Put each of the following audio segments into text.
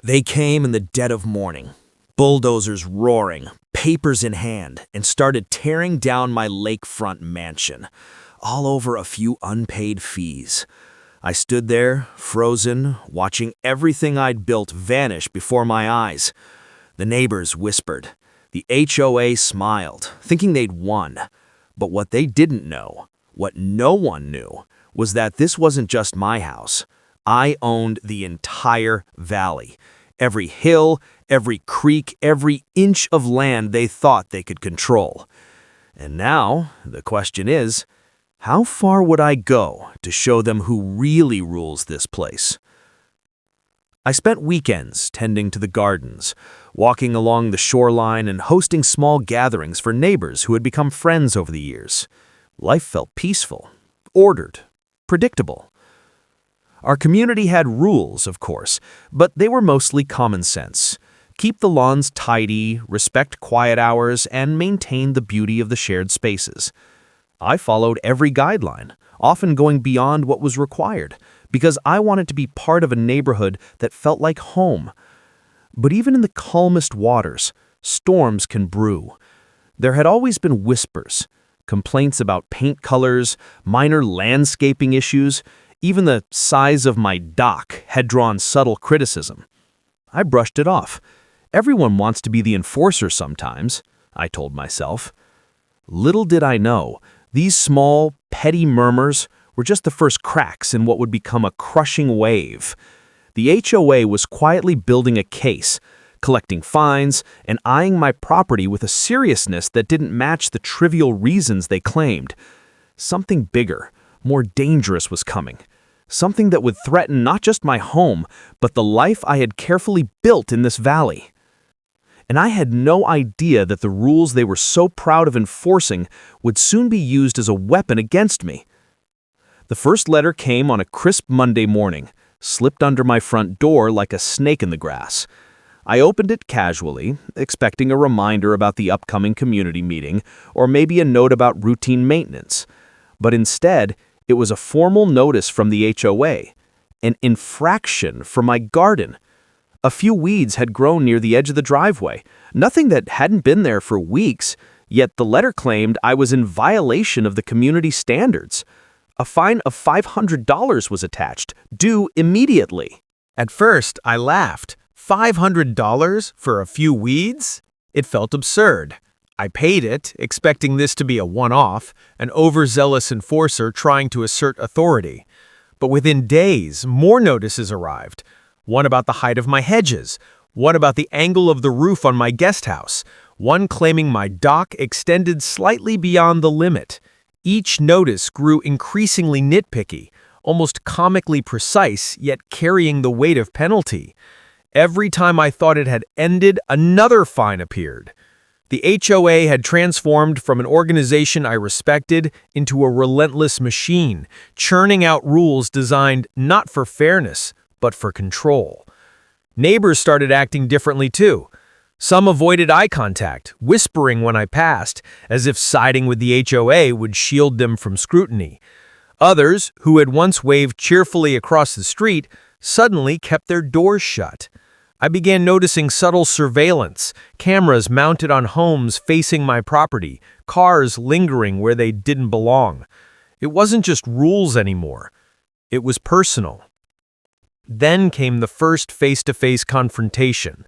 They came in the dead of morning, bulldozers roaring, papers in hand, and started tearing down my lakefront mansion, all over a few unpaid fees. I stood there, frozen, watching everything I'd built vanish before my eyes. The neighbors whispered. The HOA smiled, thinking they'd won. But what they didn't know, what no one knew, was that this wasn't just my house. I owned the entire valley. Every hill, every creek, every inch of land they thought they could control. And now, the question is, how far would I go to show them who really rules this place? I spent weekends tending to the gardens, walking along the shoreline and hosting small gatherings for neighbors who had become friends over the years. Life felt peaceful, ordered, predictable. Our community had rules, of course, but they were mostly common sense. Keep the lawns tidy, respect quiet hours, and maintain the beauty of the shared spaces. I followed every guideline, often going beyond what was required, because I wanted to be part of a neighborhood that felt like home. But even in the calmest waters, storms can brew. There had always been whispers, complaints about paint colors, minor landscaping issues. Even the size of my dock had drawn subtle criticism. I brushed it off. Everyone wants to be the enforcer sometimes, I told myself. Little did I know, these small, petty murmurs were just the first cracks in what would become a crushing wave. The HOA was quietly building a case, collecting fines, and eyeing my property with a seriousness that didn't match the trivial reasons they claimed. Something bigger, more dangerous was coming. Something that would threaten not just my home, but the life I had carefully built in this valley. And I had no idea that the rules they were so proud of enforcing would soon be used as a weapon against me. The first letter came on a crisp Monday morning, slipped under my front door like a snake in the grass. I opened it casually, expecting a reminder about the upcoming community meeting, or maybe a note about routine maintenance. But instead, it was a formal notice from the HOA, an infraction for my garden. A few weeds had grown near the edge of the driveway, nothing that hadn't been there for weeks, yet the letter claimed I was in violation of the community standards. A fine of $500 was attached, due immediately. At first, I laughed. $500 for a few weeds? It felt absurd. I paid it, expecting this to be a one-off, an overzealous enforcer trying to assert authority. But within days, more notices arrived. One about the height of my hedges, one about the angle of the roof on my guest house, one claiming my dock extended slightly beyond the limit. Each notice grew increasingly nitpicky, almost comically precise, yet carrying the weight of penalty. Every time I thought it had ended, another fine appeared. The HOA had transformed from an organization I respected into a relentless machine, churning out rules designed not for fairness, but for control. Neighbors started acting differently too. Some avoided eye contact, whispering when I passed, as if siding with the HOA would shield them from scrutiny. Others, who had once waved cheerfully across the street, suddenly kept their doors shut. I began noticing subtle surveillance, cameras mounted on homes facing my property, cars lingering where they didn't belong. It wasn't just rules anymore. It was personal. Then came the first face-to-face confrontation.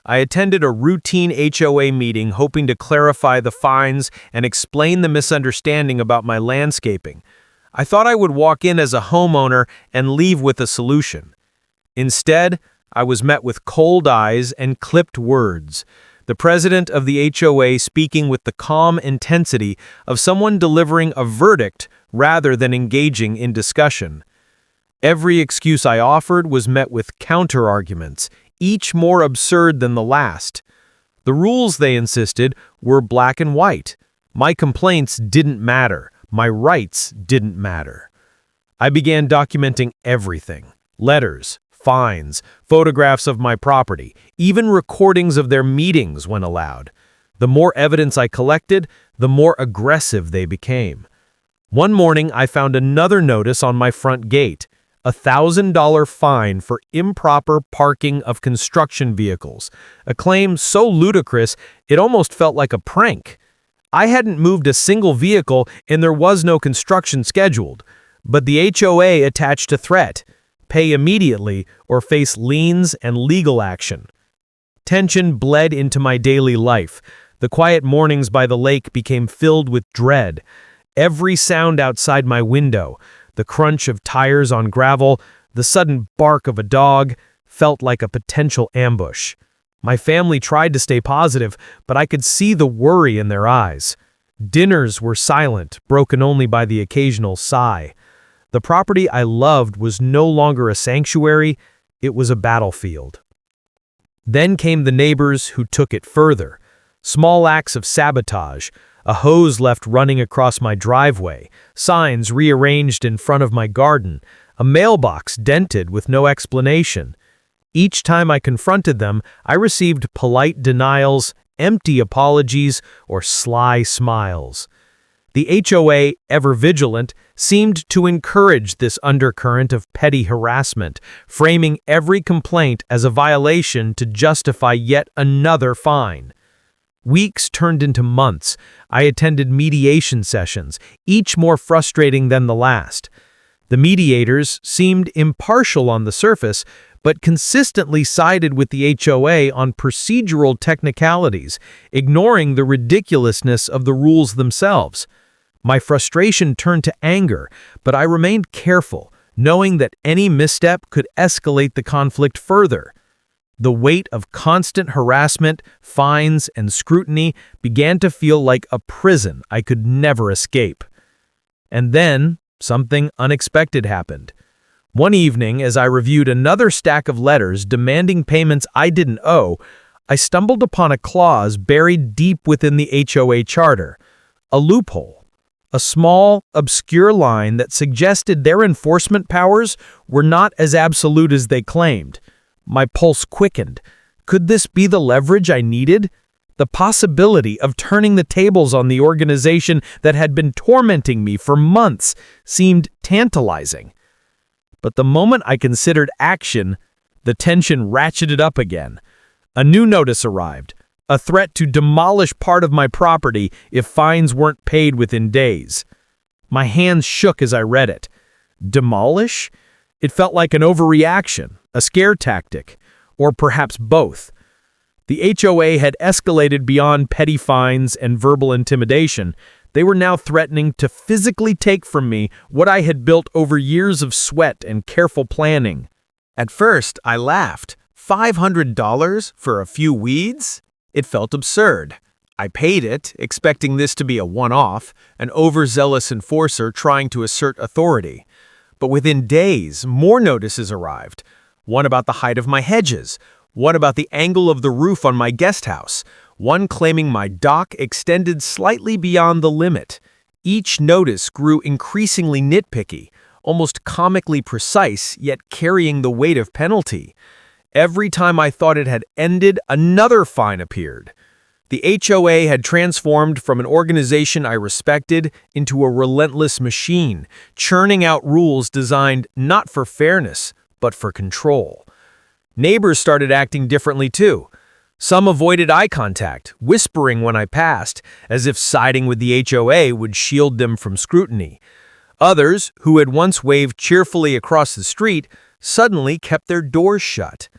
I attended a routine HOA meeting hoping to clarify the fines and explain the misunderstanding about my landscaping. I thought I would walk in as a homeowner and leave with a solution. Instead, I was met with cold eyes and clipped words. The president of the HOA speaking with the calm intensity of someone delivering a verdict rather than engaging in discussion. Every excuse I offered was met with counter-arguments, each more absurd than the last. The rules, they insisted, were black and white. My complaints didn't matter. My rights didn't matter. I began documenting everything. Letters, fines, photographs of my property, even recordings of their meetings when allowed. The more evidence I collected, the more aggressive they became. One morning, I found another notice on my front gate. a $1,000 fine for improper parking of construction vehicles, a claim so ludicrous it almost felt like a prank. I hadn't moved a single vehicle and there was no construction scheduled, but the HOA attached a threat: pay immediately or face liens and legal action. Tension bled into my daily life. The quiet mornings by the lake became filled with dread. Every sound outside my window, the crunch of tires on gravel, the sudden bark of a dog, felt like a potential ambush. My family tried to stay positive, but I could see the worry in their eyes. Dinners were silent, broken only by the occasional sigh. The property I loved was no longer a sanctuary, it was a battlefield. Then came the neighbors who took it further. Small acts of sabotage, a hose left running across my driveway, signs rearranged in front of my garden, a mailbox dented with no explanation. Each time I confronted them, I received polite denials, empty apologies, or sly smiles. The HOA, ever vigilant, seemed to encourage this undercurrent of petty harassment, framing every complaint as a violation to justify yet another fine. Weeks turned into months. I attended mediation sessions, each more frustrating than the last. The mediators seemed impartial on the surface, but consistently sided with the HOA on procedural technicalities, ignoring the ridiculousness of the rules themselves. My frustration turned to anger, but I remained careful, knowing that any misstep could escalate the conflict further. The weight of constant harassment, fines, and scrutiny began to feel like a prison I could never escape. And then, something unexpected happened. One evening, as I reviewed another stack of letters demanding payments I didn't owe, I stumbled upon a clause buried deep within the HOA charter, a loophole, a small, obscure line that suggested their enforcement powers were not as absolute as they claimed. My pulse quickened. Could this be the leverage I needed? The possibility of turning the tables on the organization that had been tormenting me for months seemed tantalizing. But the moment I considered action, the tension ratcheted up again. A new notice arrived, a threat to demolish part of my property if fines weren't paid within days. My hands shook as I read it. Demolish? It felt like an overreaction, a scare tactic, or perhaps both. The HOA had escalated beyond petty fines and verbal intimidation. They were now threatening to physically take from me what I had built over years of sweat and careful planning. At first, I laughed. $500 for a few weeds? It felt absurd. I paid it, expecting this to be a one-off, an overzealous enforcer trying to assert authority. But within days, more notices arrived. One about the height of my hedges, one about the angle of the roof on my guest house, one claiming my dock extended slightly beyond the limit. Each notice grew increasingly nitpicky, almost comically precise, yet carrying the weight of penalty. Every time I thought it had ended, another fine appeared. The HOA had transformed from an organization I respected into a relentless machine, churning out rules designed not for fairness, but for control. Neighbors started acting differently too. Some avoided eye contact, whispering when I passed, as if siding with the HOA would shield them from scrutiny. Others, who had once waved cheerfully across the street, suddenly kept their doors shut.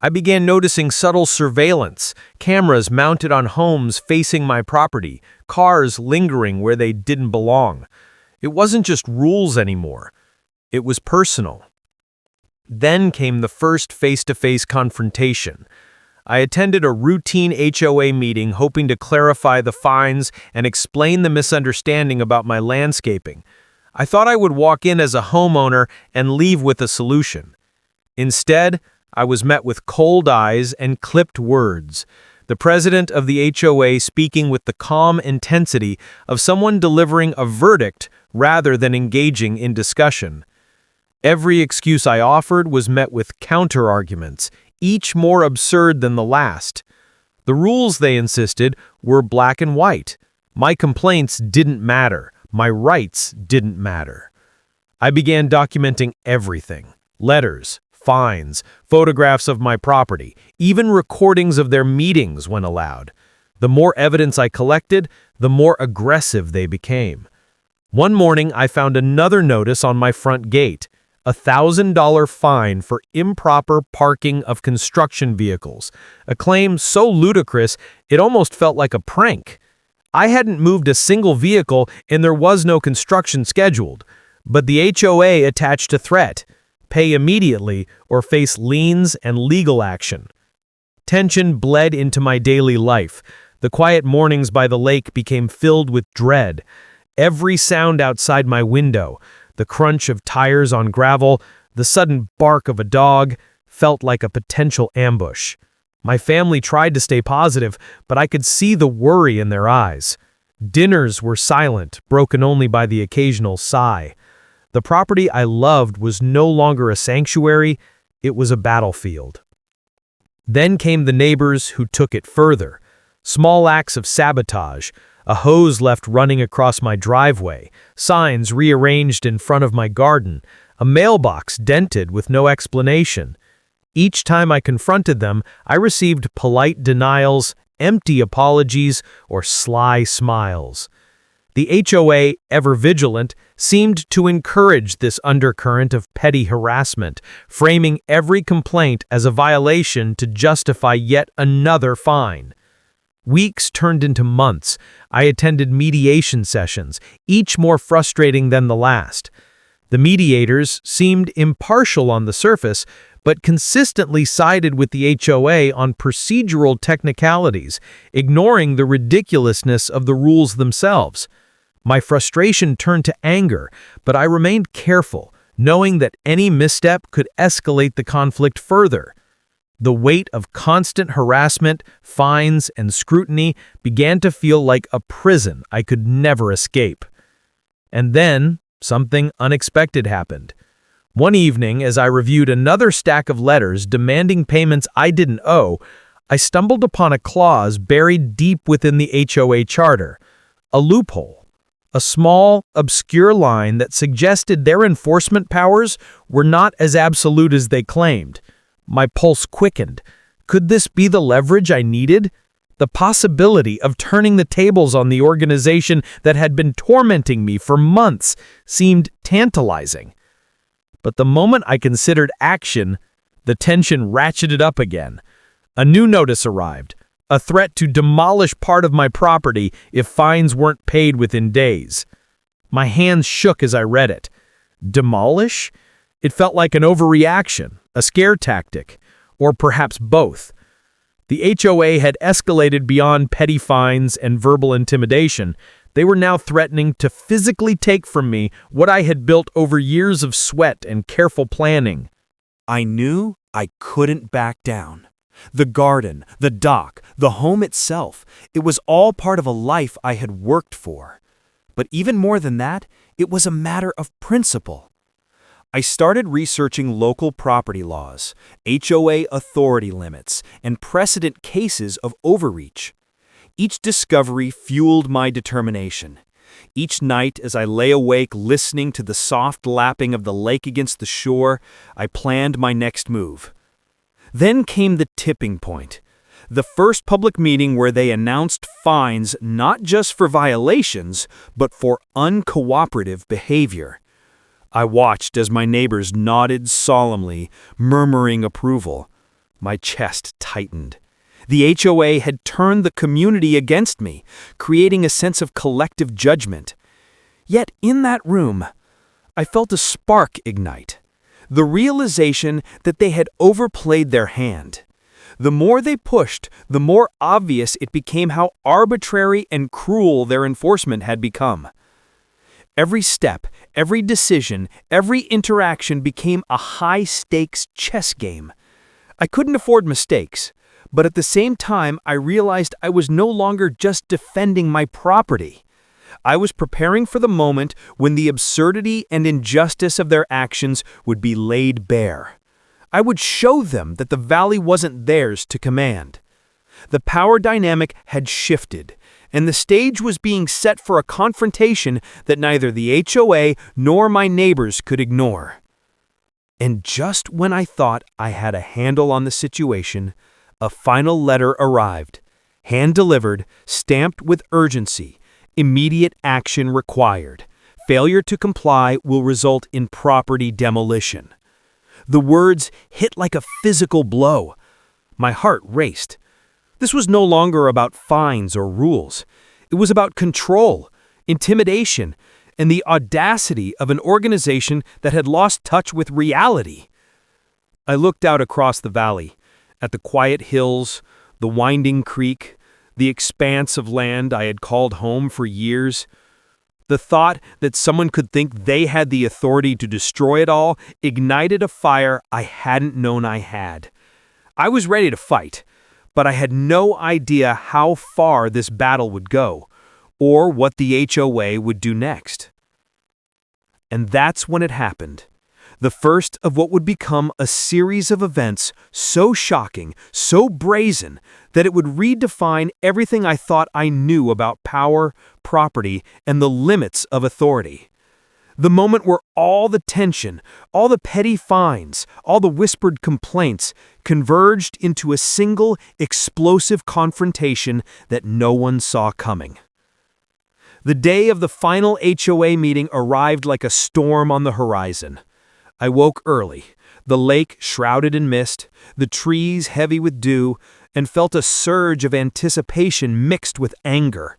I began noticing subtle surveillance, cameras mounted on homes facing my property, cars lingering where they didn't belong. It wasn't just rules anymore. It was personal. Then came the first face-to-face confrontation. I attended a routine HOA meeting hoping to clarify the fines and explain the misunderstanding about my landscaping. I thought I would walk in as a homeowner and leave with a solution. Instead, I was met with cold eyes and clipped words. The president of the HOA speaking with the calm intensity of someone delivering a verdict rather than engaging in discussion. Every excuse I offered was met with counter-arguments, each more absurd than the last. The rules, they insisted, were black and white. My complaints didn't matter. My rights didn't matter. I began documenting everything: letters, fines, photographs of my property, even recordings of their meetings when allowed. The more evidence I collected, the more aggressive they became. One morning, I found another notice on my front gate: a $1,000 fine for improper parking of construction vehicles, a claim so ludicrous it almost felt like a prank. I hadn't moved a single vehicle and there was no construction scheduled, but the HOA attached a threat: pay immediately or face liens and legal action. Tension bled into my daily life. The quiet mornings by the lake became filled with dread. Every sound outside my window, the crunch of tires on gravel, the sudden bark of a dog, felt like a potential ambush. My family tried to stay positive, but I could see the worry in their eyes. Dinners were silent, broken only by the occasional sigh. The property I loved was no longer a sanctuary, it was a battlefield. Then came the neighbors who took it further. Small acts of sabotage: a hose left running across my driveway, signs rearranged in front of my garden, a mailbox dented with no explanation. Each time I confronted them, I received polite denials, empty apologies, or sly smiles. The HOA, ever vigilant, seemed to encourage this undercurrent of petty harassment, framing every complaint as a violation to justify yet another fine. Weeks turned into months. I attended mediation sessions, each more frustrating than the last. The mediators seemed impartial on the surface, but consistently sided with the HOA on procedural technicalities, ignoring the ridiculousness of the rules themselves. My frustration turned to anger, but I remained careful, knowing that any misstep could escalate the conflict further. The weight of constant harassment, fines, and scrutiny began to feel like a prison I could never escape. And then, something unexpected happened. One evening, as I reviewed another stack of letters demanding payments I didn't owe, I stumbled upon a clause buried deep within the HOA charter: a loophole. A small, obscure line that suggested their enforcement powers were not as absolute as they claimed. My pulse quickened. Could this be the leverage I needed? The possibility of turning the tables on the organization that had been tormenting me for months seemed tantalizing. But the moment I considered action, the tension ratcheted up again. A new notice arrived: a threat to demolish part of my property if fines weren't paid within days. My hands shook as I read it. Demolish? It felt like an overreaction, a scare tactic, or perhaps both. The HOA had escalated beyond petty fines and verbal intimidation. They were now threatening to physically take from me what I had built over years of sweat and careful planning. I knew I couldn't back down. The garden, the dock, the home itself, it was all part of a life I had worked for. But even more than that, it was a matter of principle. I started researching local property laws, HOA authority limits, and precedent cases of overreach. Each discovery fueled my determination. Each night, as I lay awake listening to the soft lapping of the lake against the shore, I planned my next move. Then came the tipping point. The first public meeting where they announced fines not just for violations, but for uncooperative behavior. I watched as my neighbors nodded solemnly, murmuring approval. My chest tightened. The HOA had turned the community against me, creating a sense of collective judgment. Yet in that room, I felt a spark ignite. The realization that they had overplayed their hand. The more they pushed, the more obvious it became how arbitrary and cruel their enforcement had become. Every step, every decision, every interaction became a high-stakes chess game. I couldn't afford mistakes, but at the same time I realized I was no longer just defending my property. I was preparing for the moment when the absurdity and injustice of their actions would be laid bare. I would show them that the valley wasn't theirs to command. The power dynamic had shifted, and the stage was being set for a confrontation that neither the HOA nor my neighbors could ignore. And just when I thought I had a handle on the situation, a final letter arrived, hand-delivered, stamped with urgency, immediate action required. Failure to comply will result in property demolition. The words hit like a physical blow. My heart raced. This was no longer about fines or rules. It was about control, intimidation, and the audacity of an organization that had lost touch with reality. I looked out across the valley, at the quiet hills, the winding creek, the expanse of land I had called home for years. The thought that someone could think they had the authority to destroy it all ignited a fire I hadn't known I had. I was ready to fight, but I had no idea how far this battle would go, or what the HOA would do next. And that's when it happened. The first of what would become a series of events so shocking, so brazen, that it would redefine everything I thought I knew about power, property, and the limits of authority. The moment where all the tension, all the petty fines, all the whispered complaints converged into a single explosive confrontation that no one saw coming. The day of the final HOA meeting arrived like a storm on the horizon. I woke early, the lake shrouded in mist, the trees heavy with dew, and felt a surge of anticipation mixed with anger.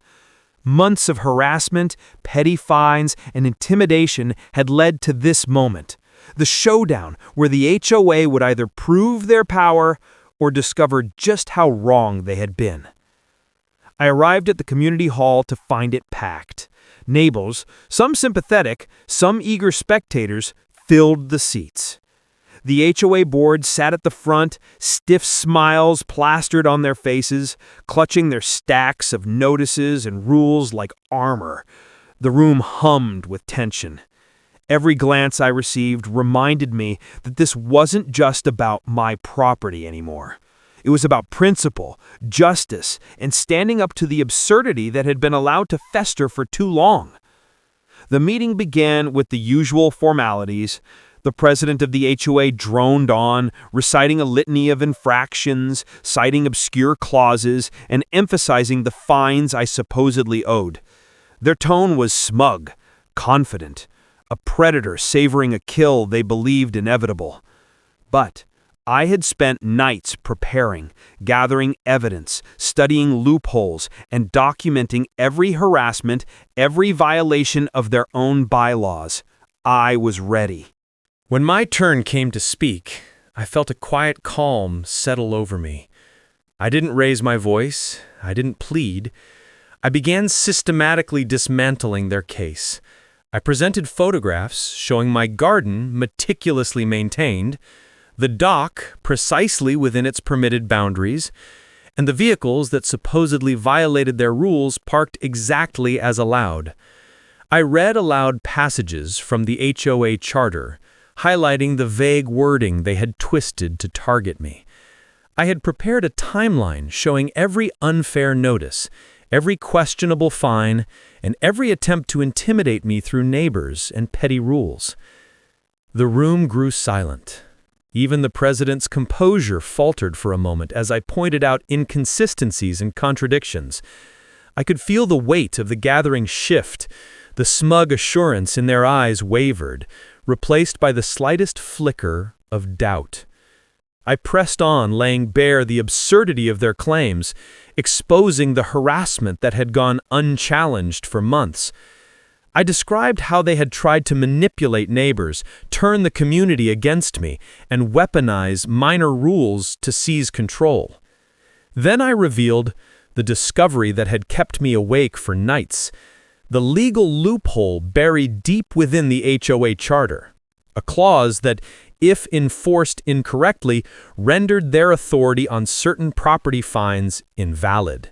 Months of harassment, petty fines, and intimidation had led to this moment, the showdown where the HOA would either prove their power or discover just how wrong they had been. I arrived at the community hall to find it packed. Neighbors, some sympathetic, some eager spectators, filled the seats. The HOA board sat at the front, stiff smiles plastered on their faces, clutching their stacks of notices and rules like armor. The room hummed with tension. Every glance I received reminded me that this wasn't just about my property anymore. It was about principle, justice, and standing up to the absurdity that had been allowed to fester for too long. The meeting began with the usual formalities. The president of the HOA droned on, reciting a litany of infractions, citing obscure clauses, and emphasizing the fines I supposedly owed. Their tone was smug, confident, a predator savoring a kill they believed inevitable. But I had spent nights preparing, gathering evidence, studying loopholes, and documenting every harassment, every violation of their own bylaws. I was ready. When my turn came to speak, I felt a quiet calm settle over me. I didn't raise my voice. I didn't plead. I began systematically dismantling their case. I presented photographs showing my garden meticulously maintained, the dock precisely within its permitted boundaries, and the vehicles that supposedly violated their rules parked exactly as allowed. I read aloud passages from the HOA charter, highlighting the vague wording they had twisted to target me. I had prepared a timeline showing every unfair notice, every questionable fine, and every attempt to intimidate me through neighbors and petty rules. The room grew silent. Even the president's composure faltered for a moment as I pointed out inconsistencies and contradictions. I could feel the weight of the gathering shift. The smug assurance in their eyes wavered, replaced by the slightest flicker of doubt. I pressed on, laying bare the absurdity of their claims, exposing the harassment that had gone unchallenged for months. I described how they had tried to manipulate neighbors, turn the community against me, and weaponize minor rules to seize control. Then I revealed the discovery that had kept me awake for nights, the legal loophole buried deep within the HOA charter, a clause that, if enforced incorrectly, rendered their authority on certain property fines invalid.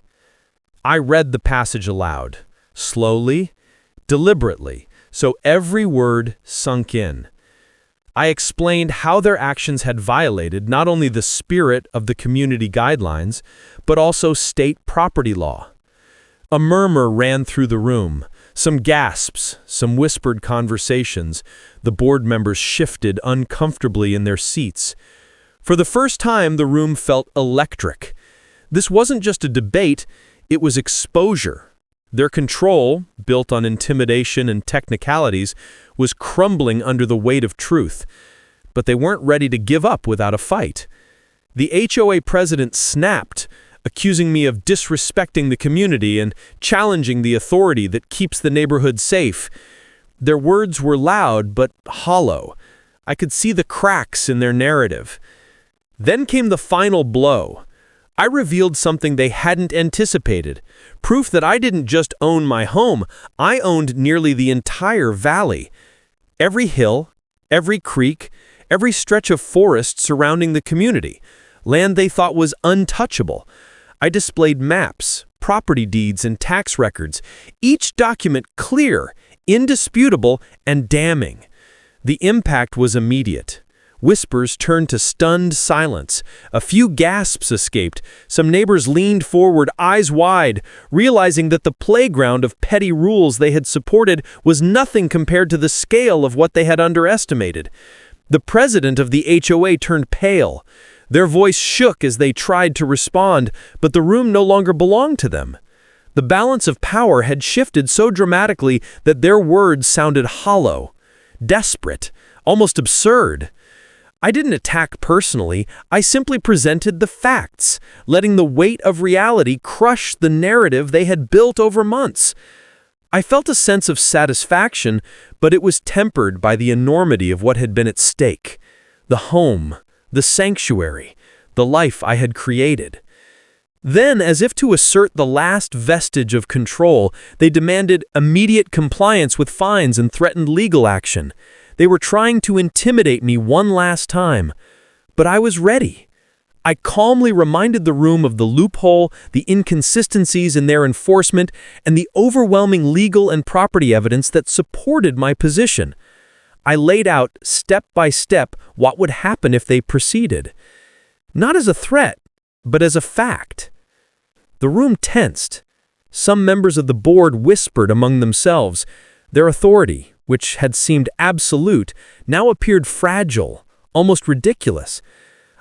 I read the passage aloud, slowly, deliberately, so every word sunk in. I explained how their actions had violated not only the spirit of the community guidelines, but also state property law. A murmur ran through the room. Some gasps, some whispered conversations. The board members shifted uncomfortably in their seats. For the first time, the room felt electric. This wasn't just a debate, it was exposure. Their control, built on intimidation and technicalities, was crumbling under the weight of truth. But they weren't ready to give up without a fight. The HOA president snapped, accusing me of disrespecting the community and challenging the authority that keeps the neighborhood safe. Their words were loud but hollow. I could see the cracks in their narrative. Then came the final blow. I revealed something they hadn't anticipated, proof that I didn't just own my home, I owned nearly the entire valley. Every hill, every creek, every stretch of forest surrounding the community, land they thought was untouchable. I displayed maps, property deeds, and tax records, each document clear, indisputable, and damning. The impact was immediate. Whispers turned to stunned silence. A few gasps escaped. Some neighbors leaned forward, eyes wide, realizing that the playground of petty rules they had supported was nothing compared to the scale of what they had underestimated. The president of the HOA turned pale. Their voice shook as they tried to respond, but the room no longer belonged to them. The balance of power had shifted so dramatically that their words sounded hollow, desperate, almost absurd. I didn't attack personally, I simply presented the facts, letting the weight of reality crush the narrative they had built over months. I felt a sense of satisfaction, but it was tempered by the enormity of what had been at stake. The home, the sanctuary, the life I had created. Then, as if to assert the last vestige of control, they demanded immediate compliance with fines and threatened legal action. They were trying to intimidate me one last time. But I was ready. I calmly reminded the room of the loophole, the inconsistencies in their enforcement, and the overwhelming legal and property evidence that supported my position. I laid out, step by step, what would happen if they proceeded. Not as a threat, but as a fact. The room tensed. Some members of the board whispered among themselves. Their authority, which had seemed absolute, now appeared fragile, almost ridiculous.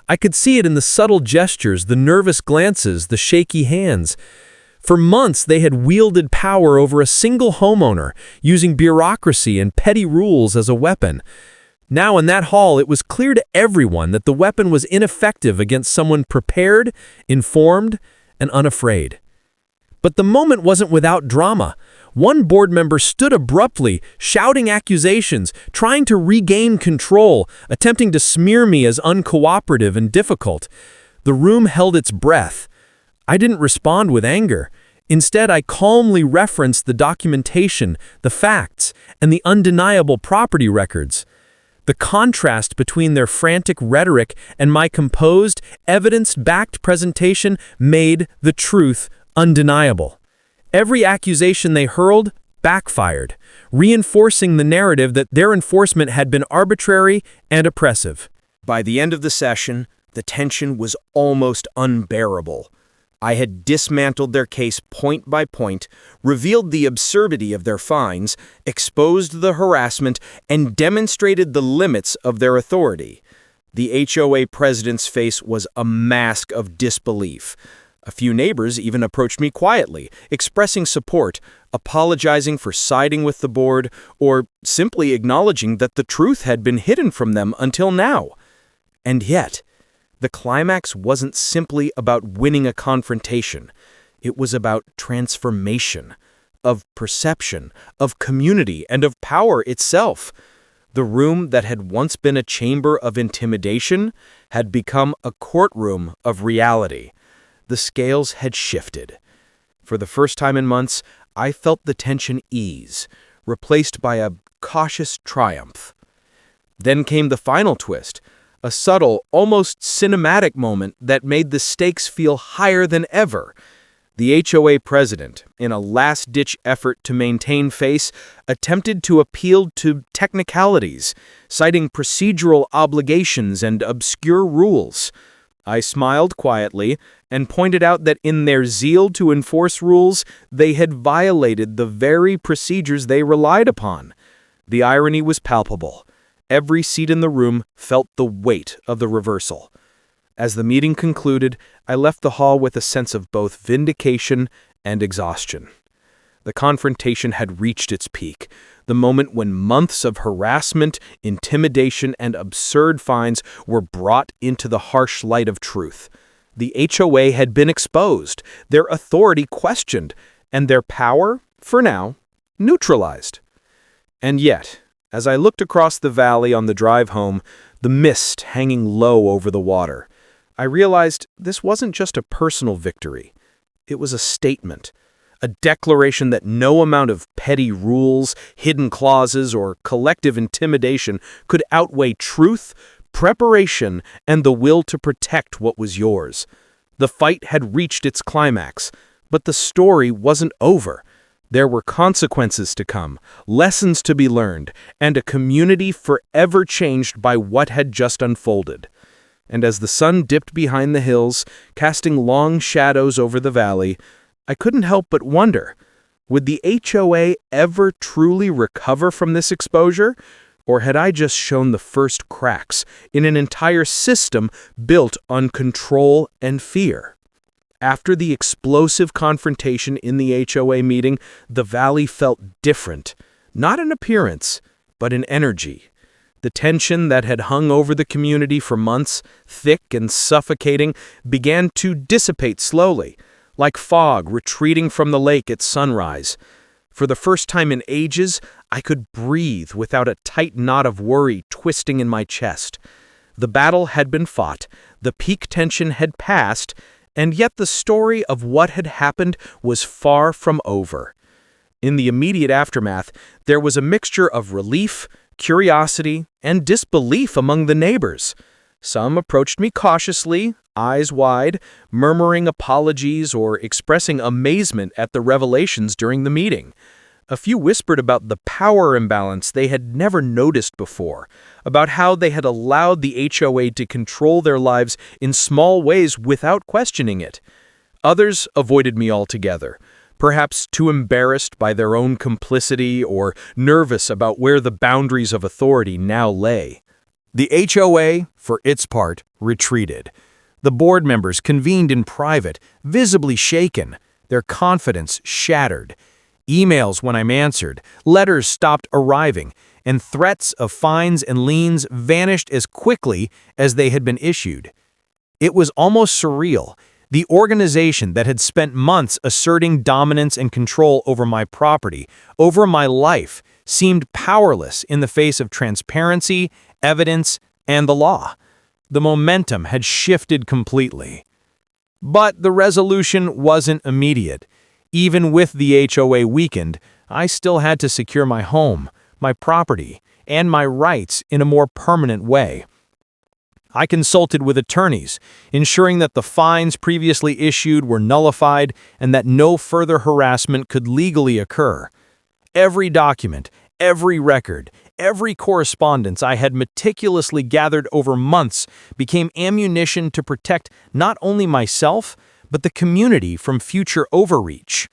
I could see it in the subtle gestures, the nervous glances, the shaky hands. For months, they had wielded power over a single homeowner, using bureaucracy and petty rules as a weapon. Now in that hall, it was clear to everyone that the weapon was ineffective against someone prepared, informed, and unafraid. But the moment wasn't without drama. One board member stood abruptly, shouting accusations, trying to regain control, attempting to smear me as uncooperative and difficult. The room held its breath. I didn't respond with anger. Instead, I calmly referenced the documentation, the facts, and the undeniable property records. The contrast between their frantic rhetoric and my composed, evidence-backed presentation made the truth undeniable. Every accusation they hurled backfired, reinforcing the narrative that their enforcement had been arbitrary and oppressive. By the end of the session, the tension was almost unbearable. I had dismantled their case point by point, revealed the absurdity of their fines, exposed the harassment, and demonstrated the limits of their authority. The HOA president's face was a mask of disbelief. A few neighbors even approached me quietly, expressing support, apologizing for siding with the board, or simply acknowledging that the truth had been hidden from them until now. And yet, the climax wasn't simply about winning a confrontation. It was about transformation, of perception, of community, and of power itself. The room that had once been a chamber of intimidation had become a courtroom of reality. The scales had shifted. For the first time in months, I felt the tension ease, replaced by a cautious triumph. Then came the final twist, a subtle, almost cinematic moment that made the stakes feel higher than ever. The HOA president, in a last-ditch effort to maintain face, attempted to appeal to technicalities, citing procedural obligations and obscure rules. I smiled quietly and pointed out that in their zeal to enforce rules, they had violated the very procedures they relied upon. The irony was palpable. Every seat in the room felt the weight of the reversal. As the meeting concluded, I left the hall with a sense of both vindication and exhaustion. The confrontation had reached its peak, the moment when months of harassment, intimidation, and absurd fines were brought into the harsh light of truth. The HOA had been exposed, their authority questioned, and their power, for now, neutralized. And yet, as I looked across the valley on the drive home, the mist hanging low over the water, I realized this wasn't just a personal victory. It was a statement. A declaration that no amount of petty rules, hidden clauses, or collective intimidation could outweigh truth, preparation, and the will to protect what was yours. The fight had reached its climax, but the story wasn't over. There were consequences to come, lessons to be learned, and a community forever changed by what had just unfolded. And as the sun dipped behind the hills, casting long shadows over the valley, I couldn't help but wonder, would the HOA ever truly recover from this exposure? Or had I just shown the first cracks in an entire system built on control and fear? After the explosive confrontation in the HOA meeting, the valley felt different, not in appearance, but in energy. The tension that had hung over the community for months, thick and suffocating, began to dissipate slowly, like fog retreating from the lake at sunrise. For the first time in ages, I could breathe without a tight knot of worry twisting in my chest. The battle had been fought, the peak tension had passed, and yet the story of what had happened was far from over. In the immediate aftermath, there was a mixture of relief, curiosity, and disbelief among the neighbors. Some approached me cautiously, eyes wide, murmuring apologies or expressing amazement at the revelations during the meeting. A few whispered about the power imbalance they had never noticed before, about how they had allowed the HOA to control their lives in small ways without questioning it. Others avoided me altogether, perhaps too embarrassed by their own complicity or nervous about where the boundaries of authority now lay. The HOA, for its part, retreated. The board members convened in private, visibly shaken, their confidence shattered. Emails went unanswered, letters stopped arriving, and threats of fines and liens vanished as quickly as they had been issued. It was almost surreal. The organization that had spent months asserting dominance and control over my property, over my life, seemed powerless in the face of transparency, evidence, and the law. The momentum had shifted completely. But the resolution wasn't immediate. Even with the HOA weakened, I still had to secure my home, my property, and my rights in a more permanent way. I consulted with attorneys, ensuring that the fines previously issued were nullified and that no further harassment could legally occur. Every document, every record, every correspondence I had meticulously gathered over months became ammunition to protect not only myself, but the community from future overreach.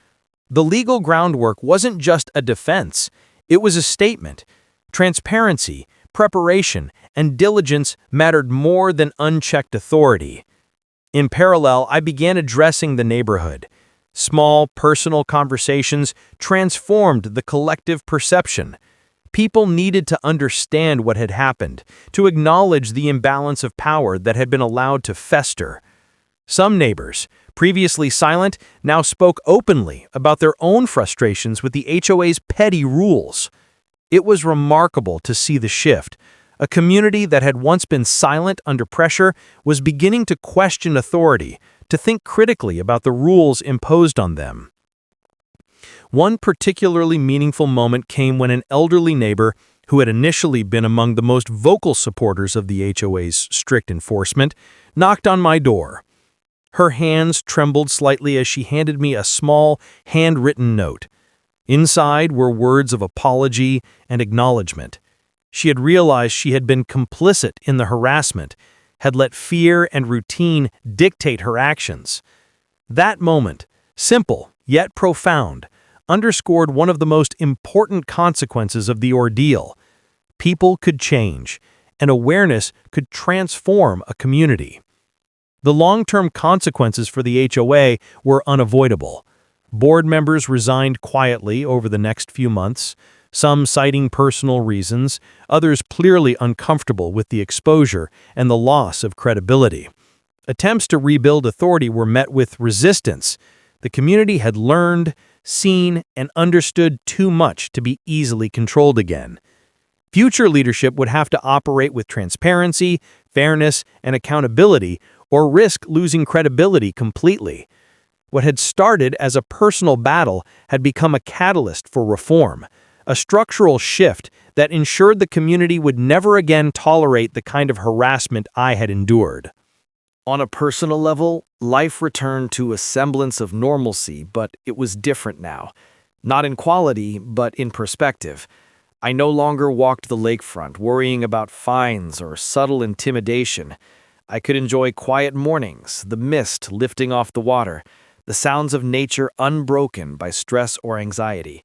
The legal groundwork wasn't just a defense, it was a statement. Transparency, preparation, and diligence mattered more than unchecked authority. In parallel, I began addressing the neighborhood. Small, personal conversations transformed the collective perception. People needed to understand what had happened, to acknowledge the imbalance of power that had been allowed to fester. Some neighbors, previously silent, now spoke openly about their own frustrations with the HOA's petty rules. It was remarkable to see the shift. A community that had once been silent under pressure was beginning to question authority, to think critically about the rules imposed on them. One particularly meaningful moment came when an elderly neighbor, who had initially been among the most vocal supporters of the HOA's strict enforcement, knocked on my door. Her hands trembled slightly as she handed me a small, handwritten note. Inside were words of apology and acknowledgement. She had realized she had been complicit in the harassment, had let fear and routine dictate her actions. That moment, simple yet profound, underscored one of the most important consequences of the ordeal. People could change, and awareness could transform a community. The long-term consequences for the HOA were unavoidable. Board members resigned quietly over the next few months, some citing personal reasons, others clearly uncomfortable with the exposure and the loss of credibility. Attempts to rebuild authority were met with resistance. The community had learned, seen, and understood too much to be easily controlled again. Future leadership would have to operate with transparency, fairness, and accountability, or risk losing credibility completely. What had started as a personal battle had become a catalyst for reform, a structural shift that ensured the community would never again tolerate the kind of harassment I had endured. On a personal level, life returned to a semblance of normalcy, but it was different now. Not in quality, but in perspective. I no longer walked the lakefront, worrying about fines or subtle intimidation. I could enjoy quiet mornings, the mist lifting off the water, the sounds of nature unbroken by stress or anxiety.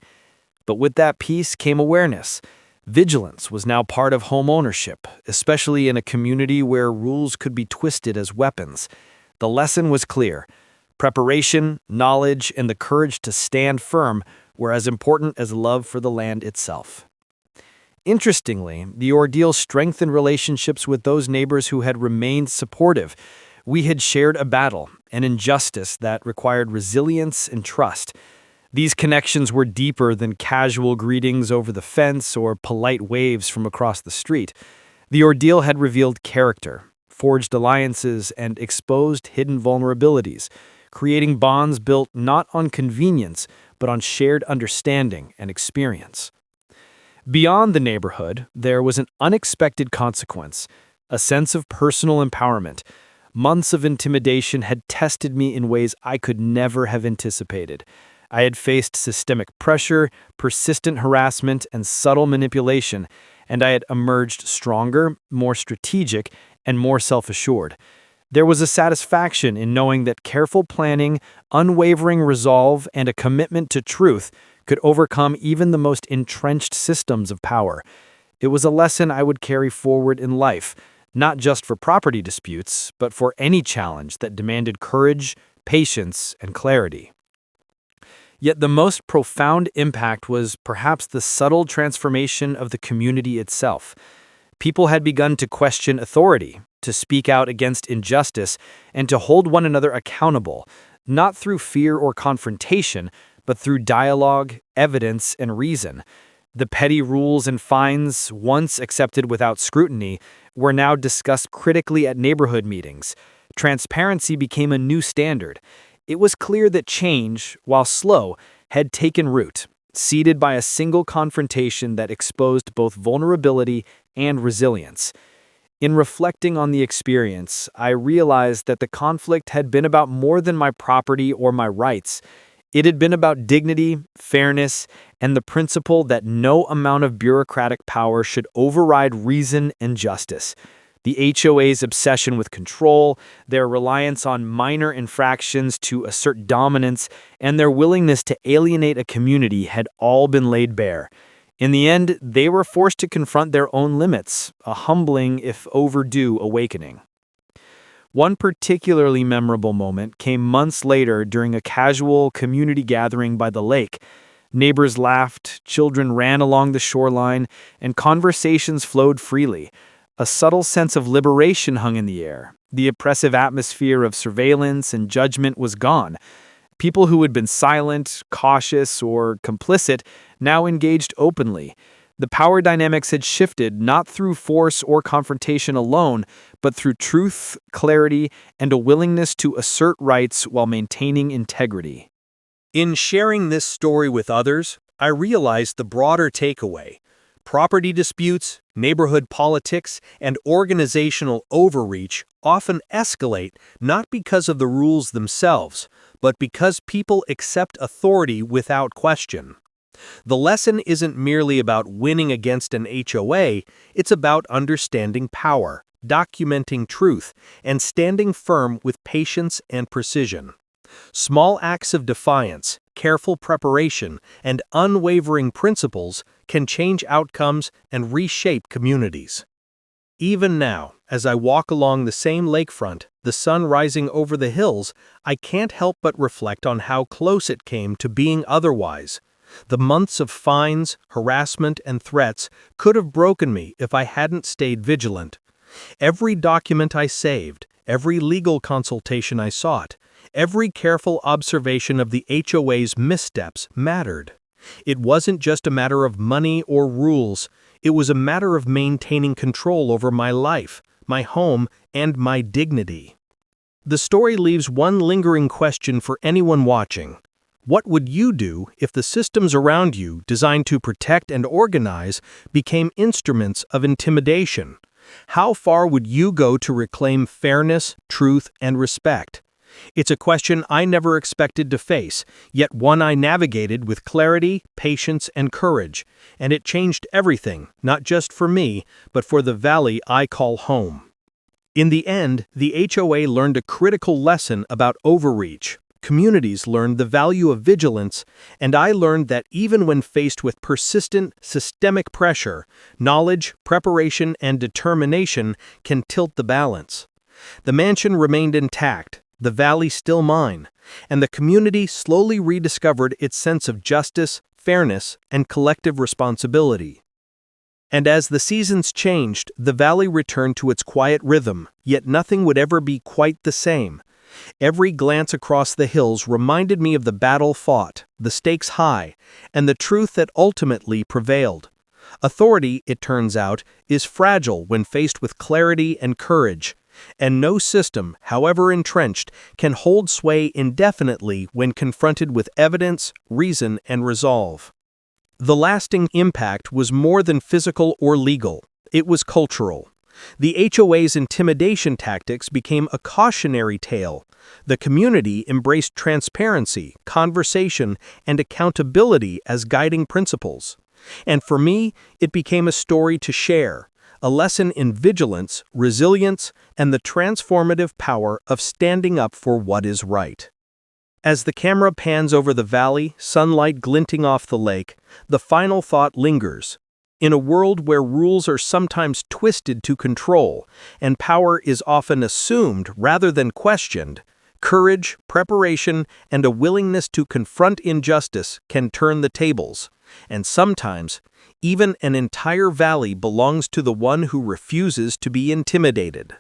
But with that peace came awareness. Vigilance was now part of home ownership, especially in a community where rules could be twisted as weapons. The lesson was clear. Preparation, knowledge, and the courage to stand firm were as important as love for the land itself. Interestingly, the ordeal strengthened relationships with those neighbors who had remained supportive. We had shared a battle, an injustice that required resilience and trust. These connections were deeper than casual greetings over the fence or polite waves from across the street. The ordeal had revealed character, forged alliances, and exposed hidden vulnerabilities, creating bonds built not on convenience, but on shared understanding and experience. Beyond the neighborhood, there was an unexpected consequence, a sense of personal empowerment. Months of intimidation had tested me in ways I could never have anticipated. I had faced systemic pressure, persistent harassment, and subtle manipulation, and I had emerged stronger, more strategic, and more self-assured. There was a satisfaction in knowing that careful planning, unwavering resolve, and a commitment to truth could overcome even the most entrenched systems of power. It was a lesson I would carry forward in life, not just for property disputes, but for any challenge that demanded courage, patience, and clarity. Yet the most profound impact was perhaps the subtle transformation of the community itself. People had begun to question authority, to speak out against injustice, and to hold one another accountable, not through fear or confrontation, but through dialogue, evidence, and reason. The petty rules and fines, once accepted without scrutiny, were now discussed critically at neighborhood meetings. Transparency became a new standard. It was clear that change, while slow, had taken root, seeded by a single confrontation that exposed both vulnerability and resilience. In reflecting on the experience, I realized that the conflict had been about more than my property or my rights. It had been about dignity, fairness, and the principle that no amount of bureaucratic power should override reason and justice. The HOA's obsession with control, their reliance on minor infractions to assert dominance, and their willingness to alienate a community had all been laid bare. In the end, they were forced to confront their own limits, a humbling, if overdue, awakening. One particularly memorable moment came months later during a casual community gathering by the lake. Neighbors laughed, children ran along the shoreline, and conversations flowed freely. A subtle sense of liberation hung in the air. The oppressive atmosphere of surveillance and judgment was gone. People who had been silent, cautious, or complicit now engaged openly. The power dynamics had shifted not through force or confrontation alone, but through truth, clarity, and a willingness to assert rights while maintaining integrity. In sharing this story with others, I realized the broader takeaway. Property disputes, neighborhood politics, and organizational overreach often escalate not because of the rules themselves, but because people accept authority without question. The lesson isn't merely about winning against an HOA, it's about understanding power, documenting truth, and standing firm with patience and precision. Small acts of defiance, careful preparation, and unwavering principles can change outcomes and reshape communities. Even now, as I walk along the same lakefront, the sun rising over the hills, I can't help but reflect on how close it came to being otherwise. The months of fines, harassment, and threats could have broken me if I hadn't stayed vigilant. Every document I saved, every legal consultation I sought, every careful observation of the HOA's missteps mattered. It wasn't just a matter of money or rules, it was a matter of maintaining control over my life, my home, and my dignity. The story leaves one lingering question for anyone watching. What would you do if the systems around you, designed to protect and organize, became instruments of intimidation? How far would you go to reclaim fairness, truth, and respect? It's a question I never expected to face, yet one I navigated with clarity, patience, and courage, and it changed everything, not just for me, but for the valley I call home. In the end, the HOA learned a critical lesson about overreach. Communities learned the value of vigilance, and I learned that even when faced with persistent, systemic pressure, knowledge, preparation, and determination can tilt the balance. The mansion remained intact, the valley still mine, and the community slowly rediscovered its sense of justice, fairness, and collective responsibility. And as the seasons changed, the valley returned to its quiet rhythm, yet nothing would ever be quite the same. Every glance across the hills reminded me of the battle fought, the stakes high, and the truth that ultimately prevailed. Authority, it turns out, is fragile when faced with clarity and courage, and no system, however entrenched, can hold sway indefinitely when confronted with evidence, reason, and resolve. The lasting impact was more than physical or legal. It was cultural. The HOA's intimidation tactics became a cautionary tale. The community embraced transparency, conversation, and accountability as guiding principles. And for me, it became a story to share, a lesson in vigilance, resilience, and the transformative power of standing up for what is right. As the camera pans over the valley, sunlight glinting off the lake, the final thought lingers. In a world where rules are sometimes twisted to control, and power is often assumed rather than questioned, courage, preparation, and a willingness to confront injustice can turn the tables. And sometimes, even an entire valley belongs to the one who refuses to be intimidated.